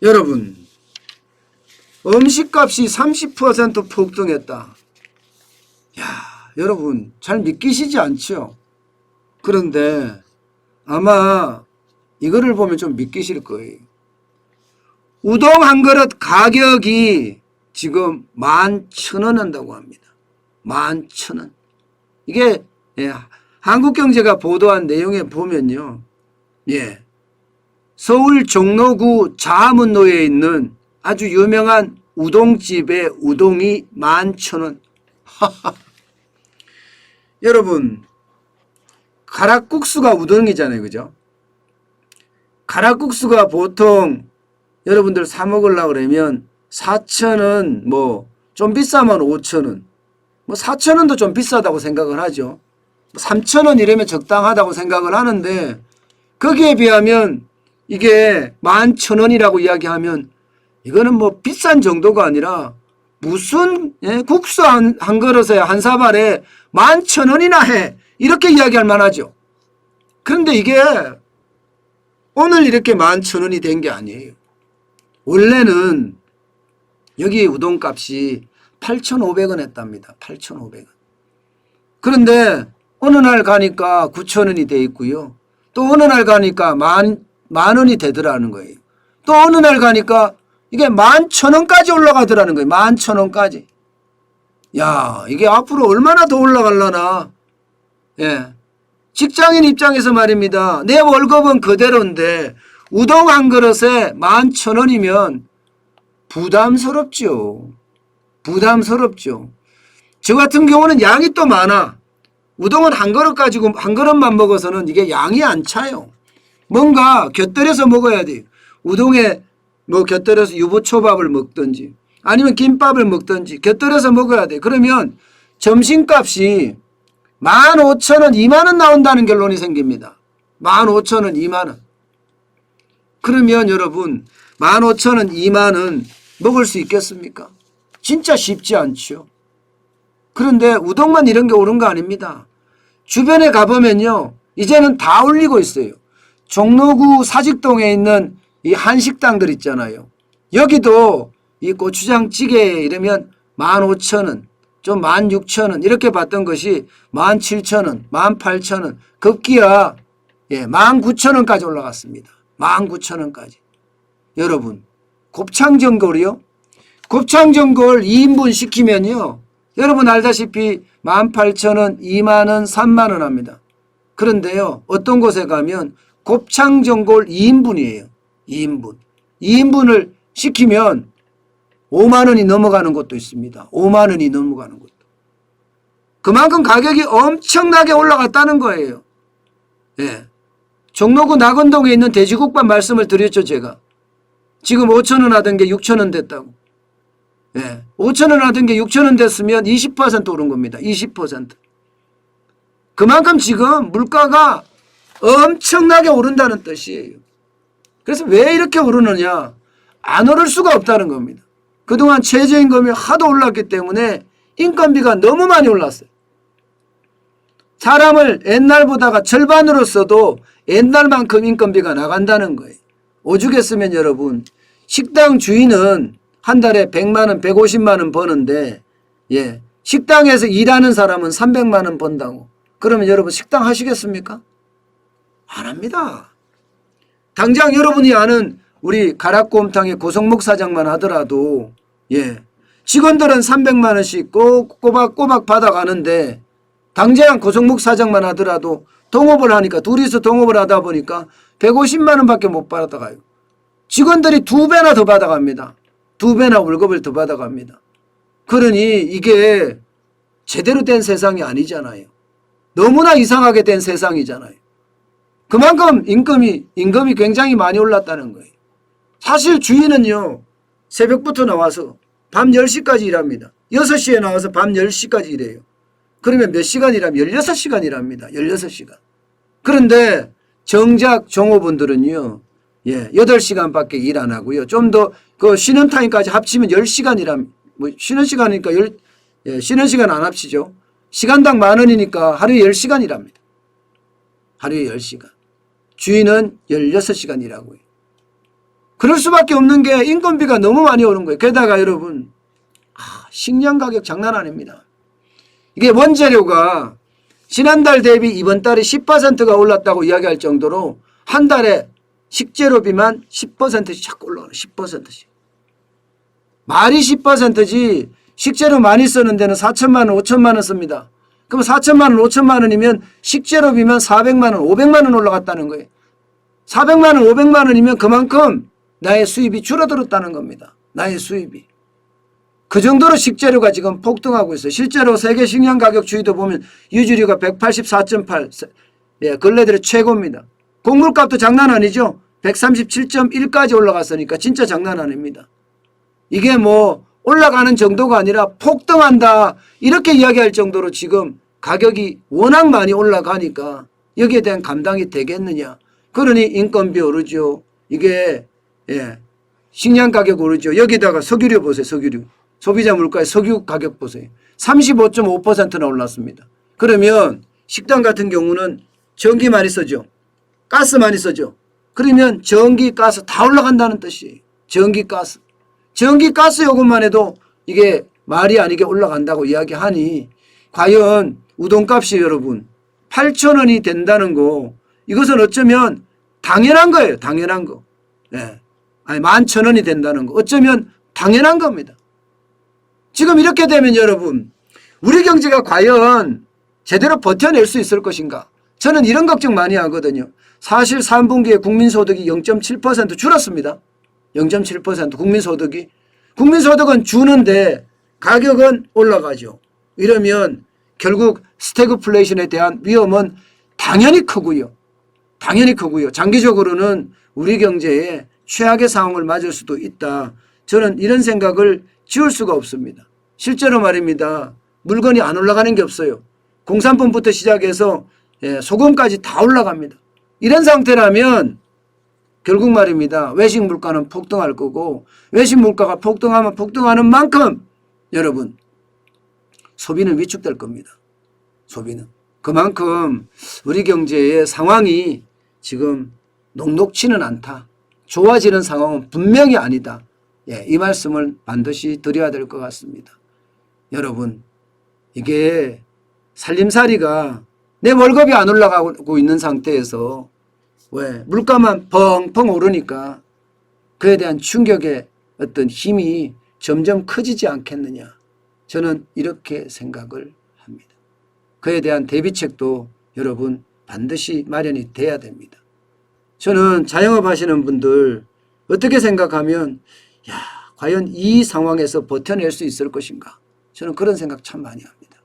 여러분, 음식값이 30% 폭등했다. 야, 여러분 잘 믿기시지 않죠? 그런데 아마 이거를 보면 좀 믿기실 거예요. 우동 한 그릇 가격이 지금 11,000원 한다고 합니다. 11,000원. 이게 한국경제가 보도한 내용에 보면요. 서울 종로구 자문로에 있는 아주 유명한 우동집의 우동이 11,000원. 여러분, 가락국수가 우동이잖아요. 그죠? 가락국수가 보통 여러분들 사 먹으려고 그러면 4,000원, 좀 비싸면 5,000원. 4,000원도 좀 비싸다고 생각을 하죠. 3,000원 이러면 적당하다고 생각을 하는데, 거기에 비하면 이게 11,000원이라고 이야기하면 이거는 비싼 정도가 아니라 무슨 국수 한 그릇에 한 사발에 11,000원이나 해. 이렇게 이야기할 만하죠. 그런데 이게 오늘 이렇게 11,000원이 된 게 아니에요. 원래는 여기 우동값이 8,500원 했답니다. 8,500원. 그런데 어느 날 가니까 9,000원이 돼 있고요. 또 어느 날 가니까 만 원이 되더라는 거예요. 또 어느 날 가니까 이게 11,000원까지 올라가더라는 거예요. 11,000원까지. 야, 이게 앞으로 얼마나 더 올라가려나. 직장인 입장에서 말입니다. 내 월급은 그대로인데 우동 한 그릇에 11,000원이면 부담스럽죠. 부담스럽죠. 저 같은 경우는 양이 또 많아. 우동은 한 그릇 가지고 한 그릇만 먹어서는 이게 양이 안 차요. 뭔가 곁들여서 먹어야 돼요. 우동에 곁들여서 유부초밥을 먹든지 아니면 김밥을 먹든지 곁들여서 먹어야 돼. 그러면 점심값이 15,000원, 20,000원 나온다는 결론이 생깁니다. 15,000원, 20,000원. 그러면 여러분 15,000원, 20,000원 먹을 수 있겠습니까? 진짜 쉽지 않죠. 그런데 우동만 이런 게 오른 거 아닙니다. 주변에 가보면요. 이제는 다 올리고 있어요. 종로구 사직동에 있는 이 한식당들 있잖아요. 여기도 이 고추장찌개 이러면 15,000원, 좀 16,000원 이렇게 받던 것이 17,000원, 18,000원, 급기야 19,000원까지 올라갔습니다. 19,000원까지. 여러분, 곱창전골이요? 곱창전골 2인분 시키면요. 여러분 알다시피 18,000원, 20,000원, 30,000원 합니다. 그런데요. 어떤 곳에 가면 곱창전골 2인분이에요. 2인분. 2인분을 시키면 50,000원이 넘어가는 곳도 있습니다. 50,000원이 넘어가는 곳도. 그만큼 가격이 엄청나게 올라갔다는 거예요. 종로구 낙원동에 있는 돼지국밥 말씀을 드렸죠, 제가. 지금 5,000원 하던 게 6,000원 됐다고. 5,000원 하던 게 6,000원 됐으면 20% 오른 겁니다. 20%. 그만큼 지금 물가가 엄청나게 오른다는 뜻이에요. 그래서 왜 이렇게 오르느냐? 안 오를 수가 없다는 겁니다. 그동안 최저임금이 하도 올랐기 때문에 인건비가 너무 많이 올랐어요. 사람을 옛날보다가 절반으로 써도 옛날만큼 인건비가 나간다는 거예요. 오죽 했으면 여러분, 식당 주인은 한 달에 100만 원, 150만 원 버는데 식당에서 일하는 사람은 300만 원 번다고. 그러면 여러분 식당 하시겠습니까? 안 합니다. 당장 여러분이 아는 우리 가락곰탕의 고성목 사장만 하더라도 직원들은 300만 원씩 꼬박꼬박 받아가는데 당장 고성목 사장만 하더라도 동업을 하니까 둘이서 동업을 하다 보니까 150만 원밖에 못 받아가요. 직원들이 2배나 더 받아갑니다. 2배나 월급을 더 받아갑니다. 그러니 이게 제대로 된 세상이 아니잖아요. 너무나 이상하게 된 세상이잖아요. 그만큼 임금이 굉장히 많이 올랐다는 거예요. 사실 주인은요. 새벽부터 나와서 밤 10시까지 일합니다. 6시에 나와서 밤 10시까지 일해요. 그러면 몇 시간 일하면 16시간 일합니다. 16시간. 그런데 정작 종업원들은요. 8시간밖에 일 안 하고요. 좀 더 그 쉬는 타임까지 합치면 10시간 일합니다. 쉬는 시간이니까 쉬는 시간 안 합치죠. 시간당 10,000원이니까 하루에 10시간 일합니다. 하루에 10시간. 주인은 16시간 일하고요. 그럴 수밖에 없는 게 인건비가 너무 많이 오른 거예요. 게다가 여러분 식량 가격 장난 아닙니다. 이게 원재료가 지난달 대비 이번 달에 10%가 올랐다고 이야기할 정도로 한 달에 식재료비만 10%씩 자꾸 올라가요. 10%씩. 말이 10%지 식재료 많이 쓰는 데는 4천만 원, 5천만 원 씁니다. 그럼 4천만 원, 5천만 원이면 식재료비만 400만 원, 500만 원 올라갔다는 거예요. 400만 원, 500만 원이면 그만큼 나의 수입이 줄어들었다는 겁니다. 나의 수입이. 그 정도로 식재료가 지금 폭등하고 있어요. 실제로 세계 식량 가격 추이도 보면 유지류가 184.8, 예, 근래 들어 최고입니다. 곡물값도 장난 아니죠. 137.1까지 올라갔으니까 진짜 장난 아닙니다. 이게 뭐 올라가는 정도가 아니라 폭등한다 이렇게 이야기할 정도로 지금 가격이 워낙 많이 올라가니까 여기에 대한 감당이 되겠느냐. 그러니 인건비 오르죠. 이게 예, 식량 가격 오르죠. 여기다가 석유류 보세요. 석유류. 소비자 물가의 석유 가격 보세요. 35.5%나 올랐습니다. 그러면 식당 같은 경우는 전기 많이 쓰죠. 가스 많이 쓰죠. 그러면 전기, 가스 다 올라간다는 뜻이에요. 전기, 가스. 전기, 가스 요금만 해도 이게 말이 아니게 올라간다고 이야기하니 과연 우동값이 여러분 8,000원이 된다는 거 이것은 어쩌면 당연한 거예요. 당연한 거. 네. 아니 11,000원이 된다는 거 어쩌면 당연한 겁니다. 지금 이렇게 되면 여러분 우리 경제가 과연 제대로 버텨낼 수 있을 것인가. 저는 이런 걱정 많이 하거든요. 사실 3분기에 국민소득이 0.7% 줄었습니다. 0.7% 국민소득이. 국민소득은 주는데 가격은 올라가죠. 이러면 결국 스태그플레이션에 대한 위험은 당연히 크고요. 당연히 크고요. 장기적으로는 우리 경제에 최악의 상황을 맞을 수도 있다. 저는 이런 생각을 지울 수가 없습니다. 실제로 말입니다. 물건이 안 올라가는 게 없어요. 공산품부터 시작해서 소금까지 다 올라갑니다. 이런 상태라면 결국 말입니다. 외식 물가는 폭등할 거고 외식 물가가 폭등하면 폭등하는 만큼 여러분 소비는 위축될 겁니다. 소비는. 그만큼 우리 경제의 상황이 지금 녹록치는 않다. 좋아지는 상황은 분명히 아니다. 예, 이 말씀을 반드시 드려야 될 것 같습니다. 여러분 이게 살림살이가 내 월급이 안 올라가고 있는 상태에서 왜 물가만 펑펑 오르니까 그에 대한 충격의 어떤 힘이 점점 커지지 않겠느냐. 저는 이렇게 생각을 합니다. 그에 대한 대비책도 여러분 반드시 마련이 돼야 됩니다. 저는 자영업 하시는 분들 어떻게 생각하면 야, 과연 이 상황에서 버텨낼 수 있을 것인가. 저는 그런 생각 참 많이 합니다.